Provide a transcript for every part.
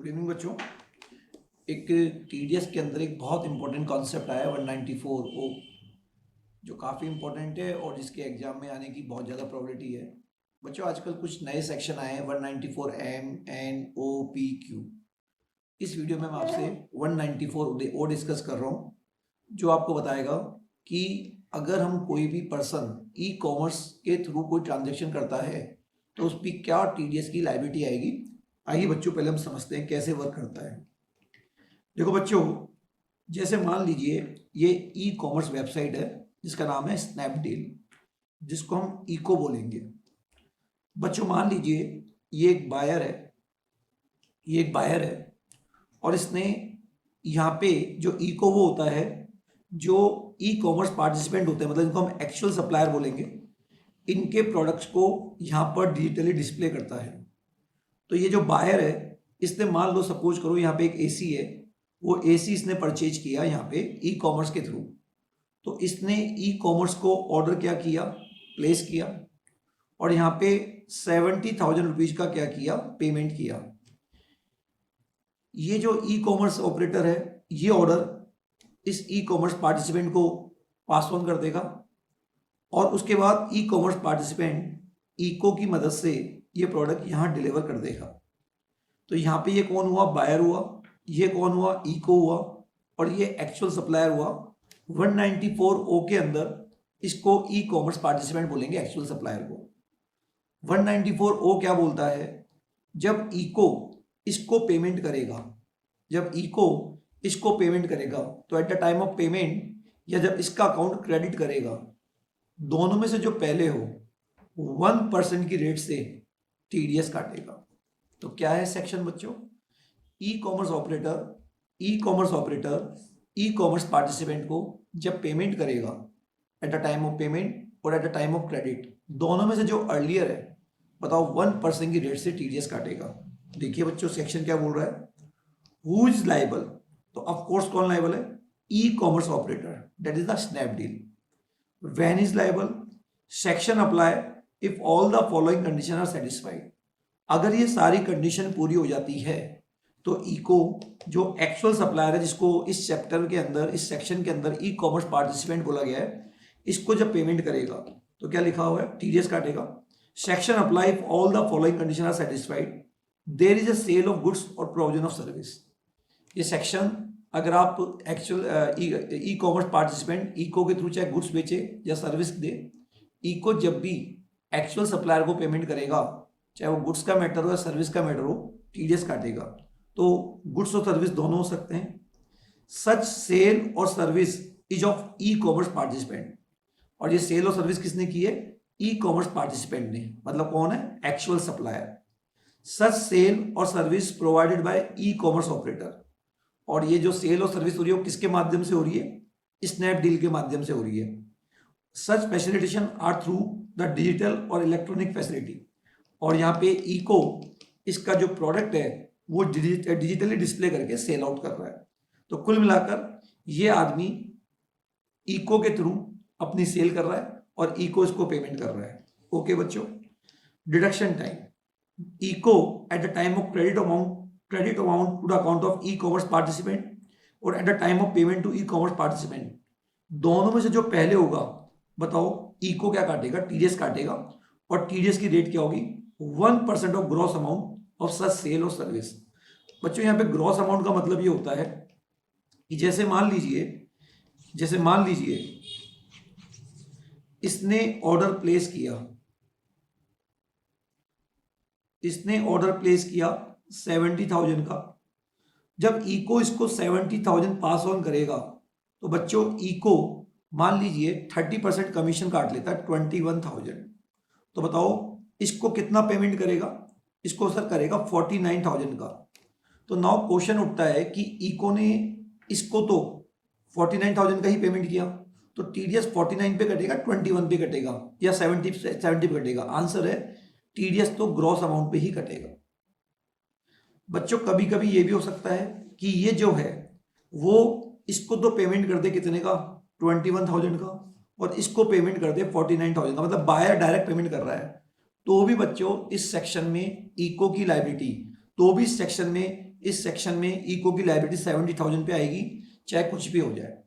Evening बच्चों। एक TDS के अंदर एक बहुत इंपॉर्टेंट कॉन्सेप्ट आया है 194 ओ, जो काफ़ी इंपॉर्टेंट है और जिसके एग्जाम में आने की बहुत ज़्यादा प्रोबेबिलिटी है। बच्चों आजकल कुछ नए सेक्शन आए हैं 194 M N O P Q. इस वीडियो में मैं आपसे 194 ओ डिस्कस कर रहा हूँ, जो आपको बताएगा कि अगर हम कोई भी पर्सन ई कॉमर्स के थ्रू कोई ट्रांजेक्शन करता है तो उस पर क्या टीडीएस की लायबिलिटी आएगी। आइए बच्चों पहले हम समझते हैं कैसे वर्क करता है। देखो बच्चों, जैसे मान लीजिए ये ई कॉमर्स वेबसाइट है जिसका नाम है स्नैपडील, जिसको हम इको बोलेंगे। बच्चों मान लीजिए ये एक बायर है, ये एक बायर है और इसने यहाँ पे जो इको वो होता है जो ई कॉमर्स पार्टिसिपेंट होते हैं, मतलब इनको हम एक्चुअल सप्लायर बोलेंगे, इनके प्रोडक्ट्स को यहाँ पर डिजिटली डिस्प्ले करता है। तो ये जो बायर है इसने मान लो सपोज करो यहाँ पे एक एसी है, वो एसी इसने परचेज किया यहाँ पे ई कॉमर्स के थ्रू। तो इसने ई कॉमर्स को ऑर्डर क्या किया, प्लेस किया और यहाँ पे 70,000 रुपीज का क्या किया, पेमेंट किया। ये जो ई कॉमर्स ऑपरेटर है ये ऑर्डर इस ई कॉमर्स पार्टिसिपेंट को पास ऑन कर देगा और उसके बाद ई कॉमर्स पार्टिसिपेंट इको की मदद से ये प्रोडक्ट यहाँ डिलीवर कर देगा। तो यहाँ पे ये कौन हुआ, बायर हुआ, ये कौन हुआ, इको हुआ और ये एक्चुअल सप्लायर हुआ। 194 ओ के अंदर इसको ई कॉमर्स पार्टिसिपेंट बोलेंगे, एक्चुअल सप्लायर को। 194 ओ क्या बोलता है, जब इको इसको पेमेंट करेगा, जब इको इसको पेमेंट करेगा तो eight the time of payment या जब इसका अकाउंट क्रेडिट करेगा, दोनों में से जो पहले हो 1% की रेट से टीडीएस काटेगा। तो क्या है सेक्शन बच्चों, ई commerce operator e commerce participant को जब पेमेंट करेगा at the time of payment और at the time of credit, दोनों में से जो अर्लियर है बताओ 1% की रेट से टीडीएस काटेगा। देखिए बच्चों सेक्शन क्या बोल रहा है, हु इज लाइबल, तो ऑफ कोर्स कौन लाइबल है, e commerce operator, that is the Snapdeal. When is liable, section apply if all the following condition are satisfied. अगर ये सारी कंडीशन पूरी हो जाती है तो इको जो एक्चुअल सप्लायर है, जिसको इस चैप्टर के अंदर, इस सेक्शन के अंदर ई कॉमर्स पार्टिसिपेंट बोला गया है, इसको जब पेमेंट करेगा तो क्या लिखा हुआ है, टीडीएस काटेगा। Section apply if all the following condition are satisfied, there is a sale of goods और प्रोविजन ऑफ सर्विस। ये सेक्शन अगर आप actual e commerce participant ECO के थ्रू चाहे गुड्स बेचे या सर्विस दे, इको जब भी एक्चुअल सप्लायर को पेमेंट करेगा, चाहे वो गुड्स का मैटर हो या सर्विस का मैटर हो, टीडीएस काटेगा। तो गुड्स और सर्विस दोनों हो सकते हैं। सच सेल और service is of e commerce participant, और ये सेल और सर्विस किसने की है, ई कॉमर्स पार्टिसिपेंट ने, मतलब कौन है, एक्चुअल सप्लायर। सच सेल और service provided by e commerce operator, और ये जो सेल और सर्विस हो रही है वो किसके माध्यम से हो रही है, स्नैपडील के माध्यम से हो रही है। Such facilitation are through the digital और इलेक्ट्रॉनिक फैसिलिटी, और यहाँ पे इको इसका जो प्रोडक्ट है वो डिजिटली डिस्प्ले करके सेल आउट कर रहा है। तो कुल मिलाकर ये आदमी इको के थ्रू अपनी सेल कर रहा है और इको इसको पेमेंट कर रहा है। ओके बच्चों, deduction time, ECO at the time of credit amount to the account of e commerce participant और at the time of payment to e commerce participant, दोनों में से जो पहले होगा बताओ इको क्या काटेगा, टीडीएस काटेगा। और टीडीएस की रेट क्या होगी, 1% of gross amount of such sale और सर्विस। बच्चों यहाँ पे ग्रॉस अमाउंट का मतलब ये होता है कि जैसे मान लीजिए इसने ऑर्डर प्लेस किया 70,000 का। जब इको इसको 70,000 पास ऑन करेगा तो बच्चों इको मान लीजिए 30% कमीशन काट लेता है 21,000। तो बताओ इसको कितना पेमेंट करेगा, इसको सर करेगा 49,000 का। तो नाउ क्वेश्चन उठता है कि इको ने इसको तो 49,000 का ही पेमेंट किया, तो टीडीएस 49 पे कटेगा, 21 पे कटेगा या 70 पे कटेगा। आंसर है टीडीएस तो ग्रॉस अमाउंट पे ही कटेगा। बच्चों कभी कभी ये भी हो सकता है कि ये जो है वो इसको तो पेमेंट कर दे कितने का, 21,000 का, और इसको पेमेंट कर दे 49,000 का, मतलब बायर डायरेक्ट पेमेंट कर रहा है। तो भी बच्चों इस सेक्शन में इको की लायबिलिटी, तो भी इस सेक्शन में इस सेक्शन में इको की लायबिलिटी 70,000 पे आएगी, चाहे कुछ भी हो जाए।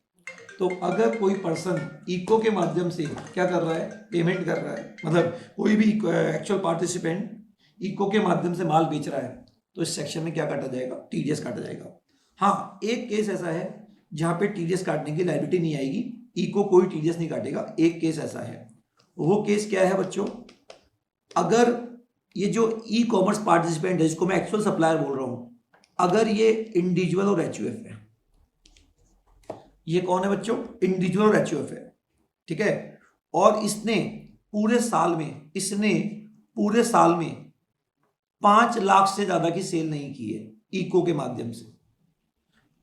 तो अगर कोई पर्सन इको के माध्यम से क्या कर रहा है, पेमेंट कर रहा है, मतलब कोई भी एक्चुअल पार्टिसिपेंट इको के माध्यम से माल बेच रहा है, तो इस सेक्शन में क्या काटा जाएगा, टीडीएस काटा जाएगा। हाँ, एक केस ऐसा है जहां पे टीडीएस काटने की लायबिलिटी नहीं आएगी, इको कोई टीडीएस नहीं काटेगा। एक केस ऐसा है, वो केस क्या है बच्चों, अगर ये जो ई कॉमर्स पार्टिसिपेंट है, जिसको मैं एक्चुअल सप्लायर बोल रहा हूं, अगर ये इंडिविजुअल और एचयूएफ है, ये कौन है बच्चों, इंडिविजुअल और एचयूएफ है, ठीक है, और इसने पूरे साल में 5 लाख से ज्यादा की सेल नहीं की है इको के माध्यम से,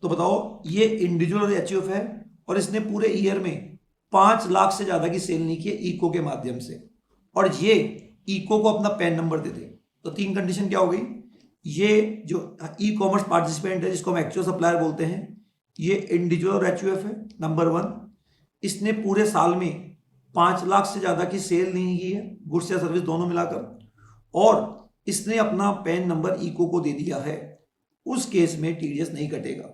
तो बताओ ये इंडिविजुअल और एचयूएफ है और इसने पूरे ईयर में 5 लाख से ज्यादा की सेल नहीं की है इको के माध्यम से, और ये इको को अपना पैन नंबर दे दे, तो 3 कंडीशन क्या हो गई, ये जो ई कॉमर्स पार्टिसिपेंट है, जिसको हम एक्चुअल सप्लायर बोलते हैं, ये इंडिविजुअल और एचयूएफ है, नंबर 1, इसने पूरे साल में 5 लाख से ज्यादा की सेल नहीं की है, गुड्स या सर्विस दोनों मिलाकर, और इसने अपना पैन नंबर इको को दे दिया है, उस केस में टीडीएस नहीं कटेगा।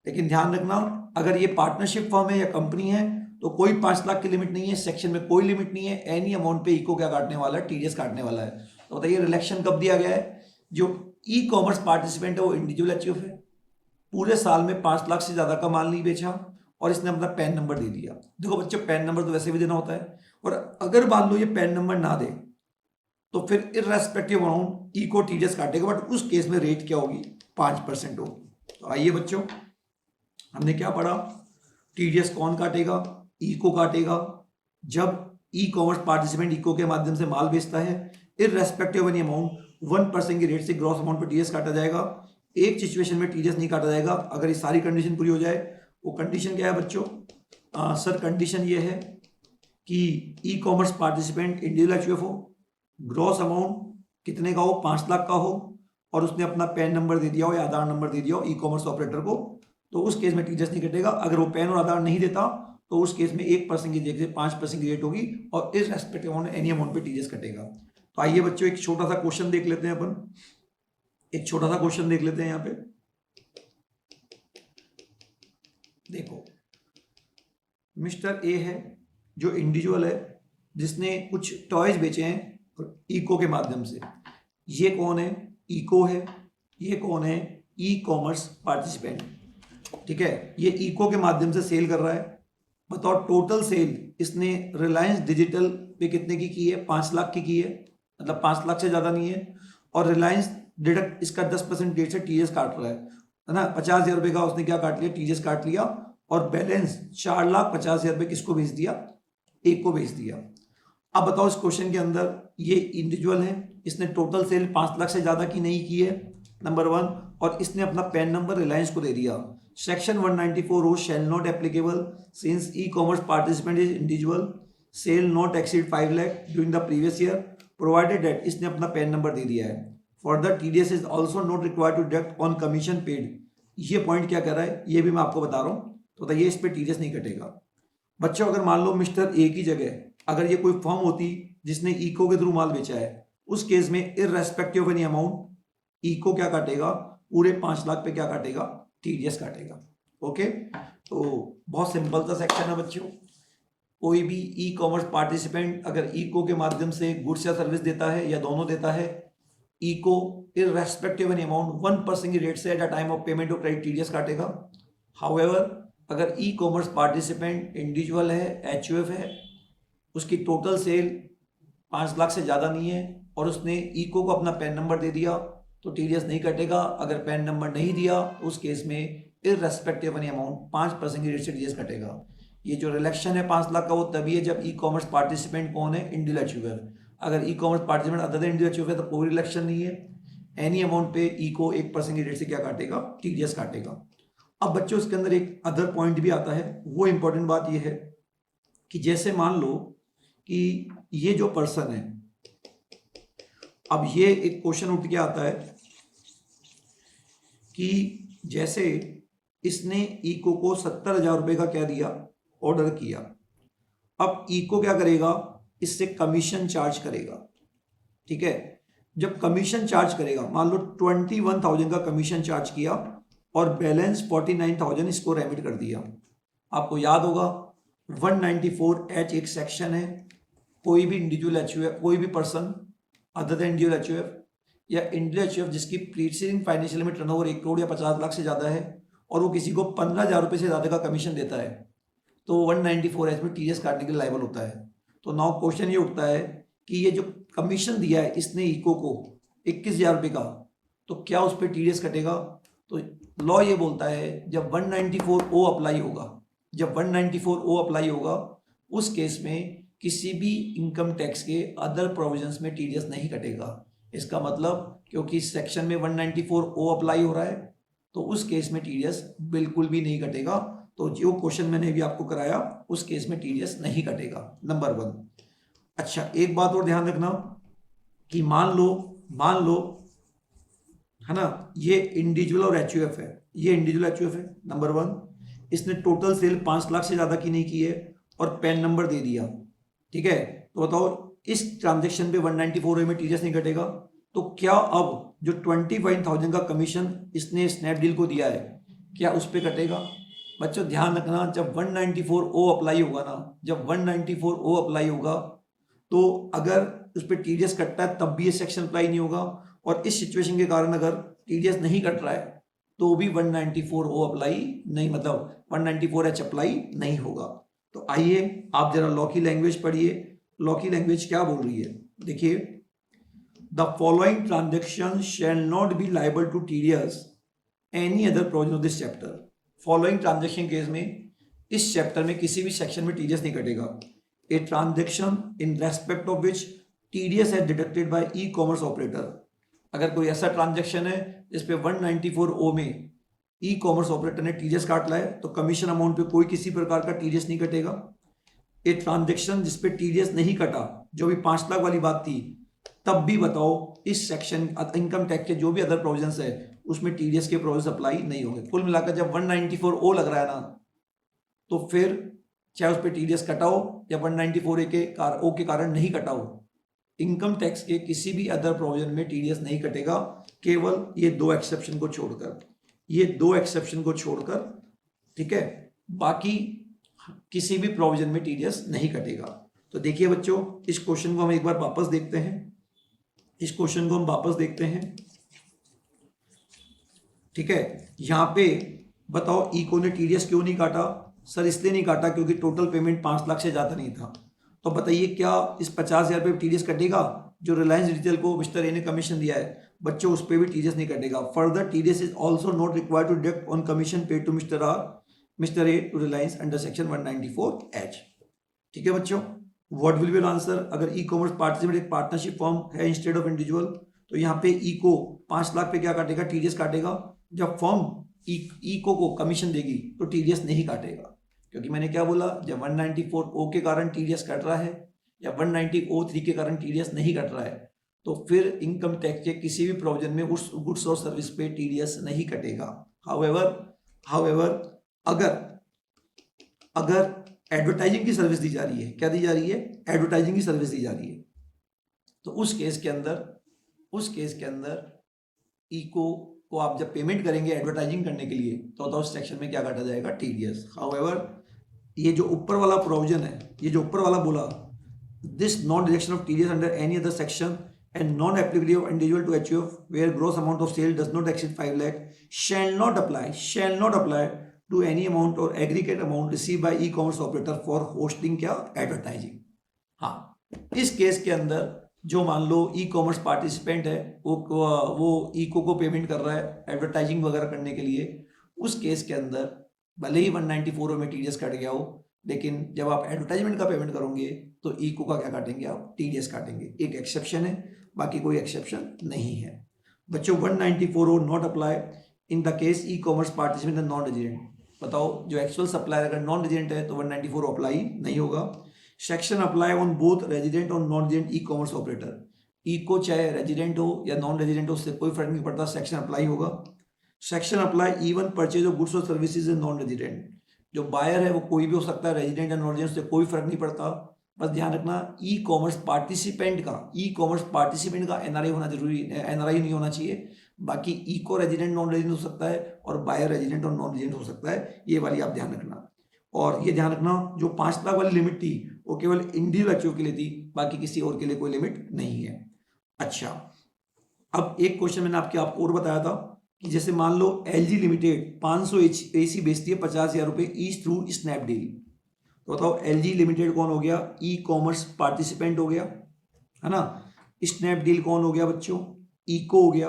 लेकिन ध्यान रखना, अगर ये पार्टनरशिप फर्म है या कंपनी है तो कोई 5 लाख की लिमिट नहीं है, सेक्शन में कोई लिमिट नहीं है, एनी अमाउंट पे इको क्या काटने वाला है, टीडीएस काटने वाला है। तो बताइए रिलेक्शन कब दिया गया है, जो ई कॉमर्स पार्टिसिपेंट है वो इंडिविजुअल एचयूएफ है, पूरे साल में 5 लाख से ज्यादा का माल नहीं बेचा और इसने अपना पैन नंबर दे दिया। देखो बच्चों, पैन नंबर तो वैसे भी देना होता है, और अगर मान लो ये पैन नंबर ना दे तो फिर इररेस्पेक्टिव अमाउंट इको टीडीएस काटेगा, बट उस केस में रेट क्या होगी, 5% होगी। तो आइए बच्चों, हमने क्या पढ़ा, टीडीएस कौन काटेगा, इको काटेगा, जब ई कॉमर्स पार्टिसिपेंट इको के माध्यम से माल बेचता है, इररेस्पेक्टिव एनी अमाउंट 1% की रेट से ग्रॉस अमाउंट पर टीडीएस काटा जाएगा। एक सिचुएशन में टीडीएस नहीं काटा जाएगा, अगर ये सारी कंडीशन पूरी हो जाए। वो कंडीशन क्या है बच्चों, सर कंडीशन ये है कि e commerce participant individual HUF हो, ग्रॉस अमाउंट कितने का हो, 5 लाख का हो, और उसने अपना पैन नंबर दे दिया हो या आधार नंबर दे दिया हो ई कॉमर्स ऑपरेटर को, तो उस केस में टीडीएस नहीं कटेगा। अगर वो पैन और आधार नहीं देता तो उस केस में 1% की जगह 5% की रेट होगी और इस रेस्पेक्टिव अमाउंट एनी अमाउंट पे टीडीएस कटेगा। तो आइए बच्चों, एक छोटा सा क्वेश्चन देख लेते हैं अपन, एक छोटा सा क्वेश्चन देख लेते हैं यहाँ पे। देखो, मिस्टर ए है जो इंडिविजुअल है, जिसने कुछ टॉयज बेचे हैं इको के माध्यम से। ये कौन है, इको है, ये कौन है, ई कॉमर्स पार्टिसिपेंट, ठीक है, ये इको के माध्यम से सेल कर रहा है। बताओ टोटल सेल इसने रिलायंस डिजिटल पे कितने की है, 5 लाख की है, मतलब 5 लाख से ज्यादा नहीं है, और रिलायंस डिडक्ट इसका 10% रेट से टीडीएस काट रहा है ना, 50,000 रुपए का उसने क्या काट लिया, टीडीएस काट लिया, और बैलेंस 4,50,000 रुपए किसको भेज दिया, एक को भेज दिया। अब बताओ इस क्वेश्चन के अंदर ये इंडिविजुअल है, इसने टोटल सेल 5 लाख से ज्यादा की नहीं की है, नंबर 1, और इसने अपना पैन नंबर रिलायंस को दे दिया। Section 194 rule shall not applicable since e commerce participant is individual, sale not exceed 5 lakh during the previous year, provided that, इसने अपना पैन नंबर दे दिया है। Further TDS is also not required to deduct on commission paid. ये point क्या कह रहा है, ये भी मैं आपको बता रहा हूँ, तो बताइए इस पे टीडीएस नहीं कटेगा। बच्चों, अगर मान लो मिस्टर ए की जगह अगर ये कोई फर्म होती जिसने इको के थ्रू माल बेचा है, उस केस में इररेस्पेक्टिव एनी अमाउंट इको क्या काटेगा, पूरे 5 लाख पे क्या काटेगा, टीडीएस काटेगा। ओके, तो बहुत सिंपल सा सेक्शन है बच्चों। कोई भी ई कॉमर्स पार्टिसिपेंट अगर इको के माध्यम से गुड्स या सर्विस देता है या दोनों देता है, इको इररेस्पेक्टिव एनी अमाउंट 1% की रेट से at a time of payment of credit TDS काटेगा। हाउएवर, अगर ई कॉमर्स पार्टिसिपेंट इंडिविजुअल है, एचयूएफ है, उसकी टोटल सेल 5 लाख से ज़्यादा नहीं है और उसने इको को अपना पैन नंबर दे दिया, तो टीडीएस नहीं कटेगा। अगर पैन नंबर नहीं दिया उस केस में इररेस्पेक्टिव एनी अमाउंट 5% की रेट से टीडीएस कटेगा। ये जो रिलेक्शन है 5 लाख का, वो तभी है जब ई कॉमर्स पार्टिसिपेंट कौन है, इंडिविजुअल एचयूएफ। अगर e commerce participant other than individual HUF है तो कोई रिलेक्शन नहीं है, एनी अमाउंट पे इको 1% की रेट से क्या काटेगा, टीडीएस काटेगा। अब बच्चों इसके अंदर एक अदर पॉइंट भी आता है, वो इंपॉर्टेंट बात ये है कि जैसे मान लो कि ये जो पर्सन है, अब ये एक क्वेश्चन उठ के आता है कि जैसे इसने इको को 70,000 रुपए का क्या दिया, ऑर्डर किया। अब इको क्या करेगा, इससे कमीशन चार्ज करेगा, ठीक है। जब कमीशन चार्ज करेगा, मान लो 21,000 का कमीशन चार्ज किया और बैलेंस 49,000 इसको रेमिट कर दिया। आपको याद होगा 194H एक सेक्शन है, कोई भी इंडिविजुअल एचयूएफ, कोई भी person other than individual HUF या इंडिविजुअल एचयूएफ जिसकी प्रीसीडिंग फाइनेंशियल में टर्नओवर 1 करोड़ या 50 लाख से ज़्यादा है और वो किसी को 15,000 रुपये से ज़्यादा का कमीशन देता है, तो 194H में टीडीएस काटने के लिए लायबल होता है। तो नाउ क्वेश्चन ये उठता है कि ये जो कमीशन दिया है इसने इको को 21,000 रुपये का, तो क्या उस पर टीडीएस कटेगा? तो लॉ ये बोलता है जब 194O अप्लाई होगा, जब 194O अप्लाई होगा उस केस में किसी भी इनकम टैक्स के अदर प्रोविजंस में टीडीएस नहीं कटेगा। इसका मतलब क्योंकि सेक्शन में 194O अप्लाई हो रहा है तो उस केस में टीडीएस बिल्कुल भी नहीं कटेगा। तो जो क्वेश्चन मैंने अभी आपको कराया उस केस में टीडीएस नहीं कटेगा, नंबर 1। अच्छा, एक बात और ध्यान रखना कि मान लो है ना, ये इंडिविजुअल और एचयूएफ है, ये इंडिविजुअल एचयूएफ है नंबर 1, इसने टोटल सेल 5 लाख से ज़्यादा की नहीं की है और पैन नंबर दे दिया, ठीक है। तो बताओ इस ट्रांजेक्शन पे 194A में टीडीएस नहीं कटेगा, तो क्या अब जो 25,000 का कमीशन इसने स्नैपडील को दिया है क्या उस पर कटेगा? बच्चों ध्यान रखना, जब 194O अप्लाई होगा ना, जब 194O अप्लाई होगा तो अगर उस पर टीडीएस कटता है तब भी ये सेक्शन अप्लाई नहीं होगा, और इस सिचुएशन के कारण अगर टीडीएस नहीं कट रहा है तो भी 194O अप्लाई नहीं, मतलब 194H अप्लाई नहीं होगा। तो आइए आप जरा लॉ की लैंग्वेज पढ़िए, लॉ की लैंग्वेज क्या बोल रही है, देखिए। The following transaction shall not be liable to TDS any other provision of this chapter. Following transaction case में इस चैप्टर में किसी भी सेक्शन में टीडीएस नहीं कटेगा। A transaction in respect of which TDS है deducted by e commerce operator. अगर कोई ऐसा ट्रांजेक्शन है जिस पे 194O में ई कॉमर्स ऑपरेटर ने टीडीएस काट लाए तो कमीशन अमाउंट पे कोई किसी प्रकार का टीडीएस नहीं कटेगा। ए ट्रांजेक्शन जिस पे टीडीएस नहीं कटा, जो भी 5 लाख वाली बात थी, तब भी बताओ इस सेक्शन इनकम टैक्स के जो भी अदर प्रोविजंस है उसमें टीडीएस के प्रोविजन अप्लाई नहीं होंगे। कुल मिलाकर जब 194O लग रहा है ना, तो फिर चाहे उस पर टीडीएस कटाओ या 194O के कारण नहीं कटाओ, इनकम टैक्स के किसी भी अदर प्रोविजन में टीडीएस नहीं कटेगा, केवल ये 2 एक्सेप्शन को छोड़कर, ये 2 एक्सेप्शन को छोड़कर, ठीक है, बाकी किसी भी प्रोविजन में टीडीएस नहीं कटेगा। तो देखिए बच्चों, इस क्वेश्चन को हम एक बार वापस देखते हैं, इस क्वेश्चन को हम वापस देखते हैं, ठीक है। यहाँ पे बताओ इको ने टीडीएस क्यों नहीं काटा? सर इसलिए नहीं काटा क्योंकि टोटल पेमेंट 5 लाख से ज़्यादा नहीं था। तो बताइए क्या इस 50,000 रुपये टीडीएस कटेगा जो रिलायंस डिजिटल को मिस्टर ए ने कमीशन दिया है? बच्चों उस पर भी टीडीएस नहीं कटेगा। Further TDS is also not required to deduct on commission paid to mister A to Reliance under section 194H। ठीक है बच्चों, what will be your answer? अगर ई कॉमर्स पार्टनरशिप एक पार्टनरशिप फॉर्म है इंस्टेड ऑफ इंडिविजुअल, तो यहाँ पे eco 5 lakh पे क्या काटेगा? टीडीएस काटेगा। जब फॉर्म इको को कमीशन देगी तो टीडीएस नहीं काटेगा, क्योंकि मैंने क्या बोला, जब 194O के कारण टीडीएस कट रहा है या 190O3 के कारण टीडीएस नहीं कट रहा है, तो फिर इनकम टैक्स के किसी भी प्रोविजन में उस गुड्स और सर्विस पे टीडीएस नहीं कटेगा। हाउएवर अगर एडवर्टाइजिंग की सर्विस दी जा रही है, क्या दी जा रही है? एडवर्टाइजिंग की सर्विस दी जा रही है, तो उस केस के अंदर इको को आप जब पेमेंट करेंगे एडवर्टाइजिंग करने के लिए, तो उस सेक्शन में क्या काटा जाएगा? टीडीएस। हाउएवर ये जो ऊपर वाला प्रोविजन है, ये जो ऊपर वाला बोला, this non deduction of TDS under any other section and non-applicability of individual to HUF where gross amount of sale does not exceed 5 lakh shall not apply to any amount or aggregate amount received by e-commerce operator for hosting क्या? Advertising. हाँ, इस case के अंदर जो मान लो e commerce पार्टिसिपेंट है वो इको को पेमेंट कर रहा है एडवर्टाइजिंग वगैरह करने के लिए, उस केस के अंदर भले ही 194 में टीडीएस कट गया हो, लेकिन जब आप एडवर्टाइजमेंट का पेमेंट करोगे तो इको का क्या काटेंगे? आप टीडीएस काटेंगे। एक एक्सेप्शन है, बाकी कोई एक्सेप्शन नहीं है। बच्चों 194 not apply in the case e commerce participant non resident. बताओ जो एक्चुअल सप्लायर अगर नॉन रेजिडेंट है तो 194 अप्लाई नहीं होगा। Section apply on both resident और non resident e commerce operator. ECO चाहे रेजिडेंट हो या नॉन रेजिडेंट हो, उससे कोई फर्क नहीं पड़ता, सेक्शन अप्लाई होगा। Section apply even purchase of goods और सर्विसेज इन नॉन रेजिडेंट। जो बायर है वो कोई भी हो सकता है, रेजिडेंट या नॉन रेजिडेंट, उससे कोई फर्क नहीं पड़ता। बस ध्यान रखना ई कॉमर्स पार्टिसिपेंट का एनआरआई होना जरूरी, एनआरआई नहीं होना चाहिए। बाकी इको रेजिडेंट नॉन रेजिडेंट हो सकता है और बायो रेजिडेंट और नॉन रेजिडेंट हो सकता है, ये वाली आप ध्यान रखना। और ये ध्यान रखना जो 5 लाख वाली लिमिट थी वो केवल इंडिविजुअल बच्चों के लिए थी, बाकी किसी और के लिए कोई लिमिट नहीं है। अच्छा, अब एक क्वेश्चन मैंने आपको और बताया था कि जैसे मान लो एलजी लिमिटेड 500 एसी बेचती है 50,000 रुपये ईच थ्रू स्नैपडील, तो बताओ एलजी लिमिटेड कौन हो गया? ई कॉमर्स पार्टिसिपेंट हो गया, है ना। स्नैपडील कौन हो गया बच्चों? इको हो गया।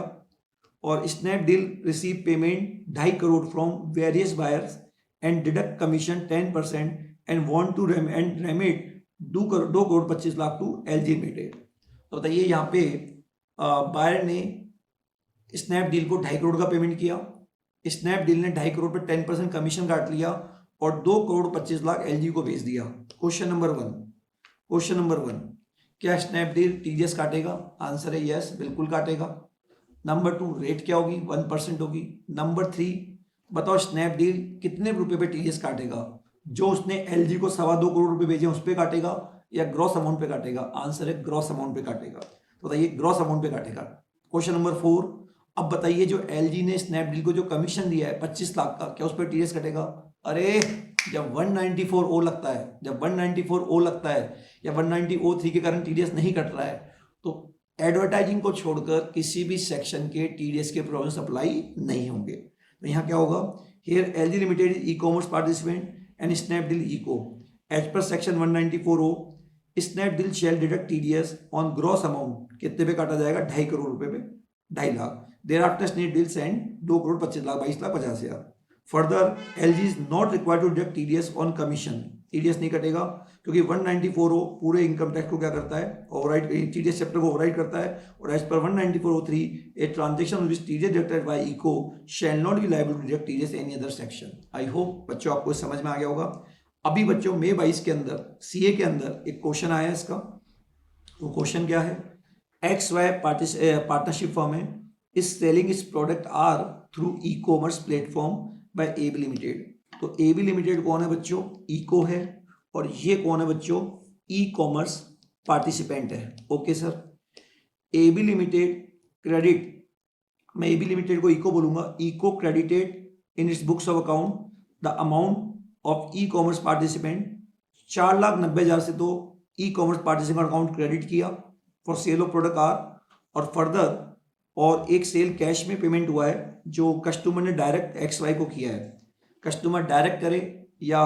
और Snapdeal receive payment 2.5 crore from various buyers and deduct commission 10% and want to remit 2 crore 25 lakh to LG limited. तो बताइए यहाँ पे बायर ने स्नैपडील को 2.5 करोड़ का पेमेंट किया, स्नैपडील ने 2.5 करोड़ पे 10% कमीशन काट लिया और 2 करोड़ 25 लाख एलजी को भेज दिया। क्वेश्चन नंबर 1, क्या स्नैपडील टीडीएस काटेगा? आंसर है यस, बिल्कुल काटेगा। नंबर 2, रेट क्या होगी? 1% होगी। नंबर 3, बताओ स्नैपडील कितने रुपए पे टीडीएस काटेगा? जो उसने एलजी को 2.25 करोड़ रुपए भेजे उस पर काटेगा या ग्रॉस अमाउंट पे काटेगा? आंसर है ग्रॉस अमाउंट पे काटेगा। तो बताइए ग्रॉस अमाउंट पे काटेगा। क्वेश्चन नंबर 4, अब बताइए जो एलजी ने स्नैपडील को जो कमीशन दिया है 25 लाख का, क्या उस पर टीडीएस कटेगा? अरे जब 194 ओ लगता है, जब 194 ओ लगता है या 190O3 के कारण टीडीएस नहीं कट रहा है, तो एडवर्टाइजिंग को छोड़कर किसी भी सेक्शन के टीडीएस के प्रोविजन अप्लाई नहीं होंगे। तो यहाँ क्या होगा? Here LG limited is e commerce participant and Snapdeal ECO as per section 194O Snapdeal shall deduct TDS on gross amount. कितने पे काटा जाएगा? 2.5 करोड़ रुपए पे, 2.5 lakh. Thereafter Snapdeal send 2 crore 25 lakh 22 lakh 50,000। Further LG is not required to deduct TDS on commission. TDS नहीं कटेगा क्योंकि 194O पूरे इनकम टैक्स को क्या करता है? ओवरराइड, टीडीएस चैप्टर को ओवरराइड करता है। और as per 194O3 a transaction which TDS deducted by ECO shall not be liable to deduct TDS any other section. I hope बच्चों आपको समझ में आ गया होगा। अभी बच्चों मई 22 के अंदर सीए के अंदर एक क्वेश्चन आया है इसका। वो क्वेश्चन क्या है? XY पार्टनरशिप फर्म है is selling its product are through e commerce platform by AB limited. तो एबी लिमिटेड कौन है बच्चों? इको है। और ये कौन है बच्चों? ई कॉमर्स पार्टिसिपेंट है। Okay sir. AB limited credit, मैं एबी लिमिटेड को इको बोलूंगा, ECO credited in its books of account the amount of e commerce participant 4,90,000 से तो e commerce participant account credit किया for sale of product R. और further और एक cell cash में पेमेंट हुआ है जो कस्टमर ने डायरेक्ट XY को किया है। कस्टमर डायरेक्ट करे या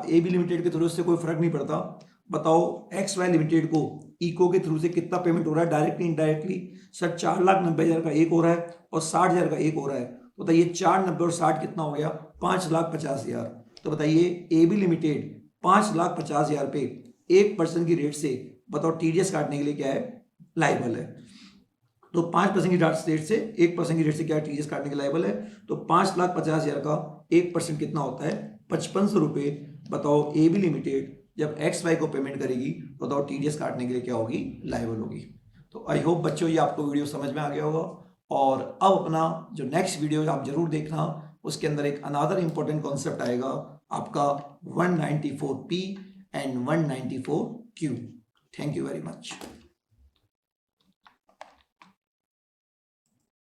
एबी लिमिटेड के थ्रू से कोई फर्क नहीं पड़ता। बताओ XY लिमिटेड को इको के थ्रू से कितना पेमेंट हो रहा है डायरेक्टली इनडायरेक्टली? सर 4,90,000 का एक हो रहा है और 60,000 का एक हो रहा है। तो बताइए 4,90,000 और 60 कितना हो गया? 5,50,000। तो बताइए एबी लिमिटेड 5,50,000 पे 1% की रेट से बताओ टीडीएस काटने के लिए क्या है? लायबल है। तो 5% की रेट से 1% की रेट से क्या टीडीएस काटने के लायबल है? तो 5,50,000 का 1% कितना होता है? 5500 रुपये। बताओ एबी लिमिटेड जब XY को पेमेंट करेगी तो बताओ टीडीएस काटने के लिए क्या होगी? लायबल होगी। तो आई होप बच्चों ये आपको वीडियो समझ में आ गया होगा। और अब अपना जो नेक्स्ट वीडियो आप जरूर देखना, उसके अंदर एक अनदर इंपॉर्टेंट कॉन्सेप्ट आएगा आपका 194P and 194Q। Thank you very much.